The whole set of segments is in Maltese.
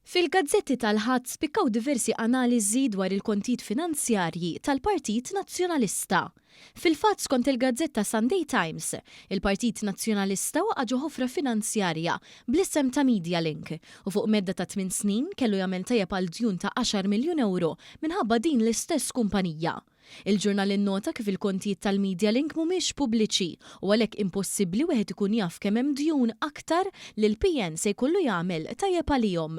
Fil-gazzetti tal-ħadd spikkaw diversi analiżi dwar il-kontijiet finanzjarji tal-Partit Nazzjonalista. Fil-fatt skont il-gazzetta Sunday Times, il-Partit Nazzjonalista waqgħu ħofra finanzjarja bl-isem ta' Media Link u fuq medda ta' 8 snin kellu jagħmel tajjeb għal djun ta' 10 miljun euro minħabba din l-istess kumpanija. Il-ġurnal innota kif il-kontijiet tal-Media Link mhumiex pubbliċi u għalhekk impossibbli wieħed ikun jaf kemm hemm djun aktar li l-PN se jkollu jagħmel tajjeb għalihom.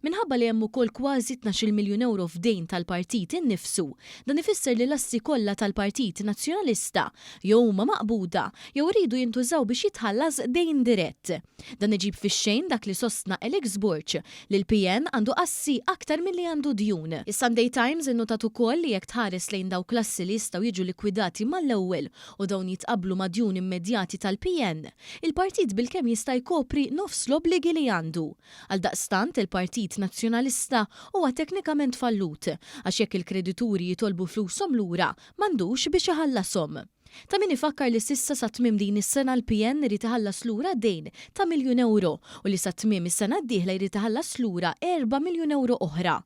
Minħabba li hemm ukoll kważi 12 miljun euro f'dejn tal-partit innifsu, dan ifisser li l-assi kollha tal-Partit Nazzjonalista jew huma maqbuda jew iridu jintużaw biex jitħallas dejn dirett. Dan iġib fix-xejn dak li sostna Alex Borch li l-PN għandu assi aktar milli għandu djun. Is-Sunday Times innotat ukoll li jekk tħares lejn dawk klassi li jistgħu jiġu likwidati mal-ewwel u dawn jitqablu ma' djun immedjati tal-PN, il-partit bilkemm jista' jkopri nofs l-obbligi li għandu. Għaldaqstant il-Partit Nazzjonalista huwa teknikament fallut għax jekk il-kredituri jitolbu flushom lura m'għandux biex iħallasom. Ta' min ifakkar li sissa sa tmiem din is-sena l-PN irid iħallas lura dejn ta' miljun euro u li sa tmiem is-sena d-dieħla jrid iħallas lura 4 miljun euro oħra.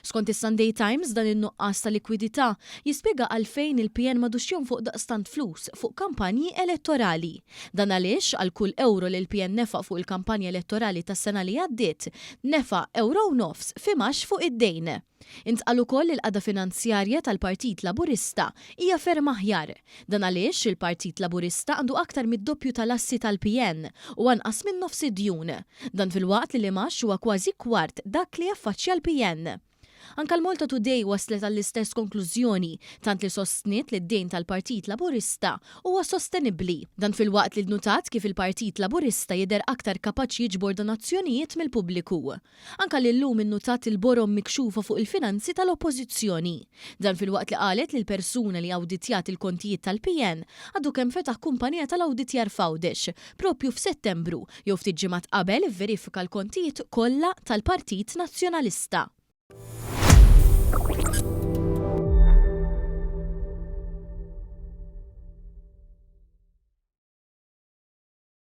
Skont is-Sunday Times dan in-nuqqas ta' likwidità jispjega għalfejn il-PN m'għadux jonfoq daqstant flus fuq kampanji elettorali. Dan għaliex għal kull euro li l-PN nefaq fuq il-kampanja elettorali tas-sena li għaddiet, nefa' euro u nofs fimax fuq id-dejn. Intqal ukoll il-qada finanzjarja tal-Partit Laburista hija ferm aħjar. Dan għaliex il-Partit Laburista għandu aktar mid-doppju tal-assi tal-PN u anqas minn nofs id-djun. Dan fil-waqt li Limax huwa kważi kwart dak li jaffaċċja l-PN. Anka l-Malta Today waslet għall-istess konklużjoni tant li sostniet li d-dejn tal-Partit Laburista huwa sostenibbli. Dan fil-waqt li notat kif il-Partit Laburista jidher aktar kapaċi jiġbor donazzjonijiet mill-pubbliku. Anka li llum innutat il-borom mikxufa fuq il-finanzi tal-Oppożizzjoni. Dan fil-waqt li qalet li l-persuna li awditjat il-kontijiet tal-PN għadu kemm fetaħ kumpanija tal-awditjar Fawdex propju f'Settembru jew ftit ġimgħat qabel ivverifika l-kontijiet kollha tal-Partit Nazzjonalista.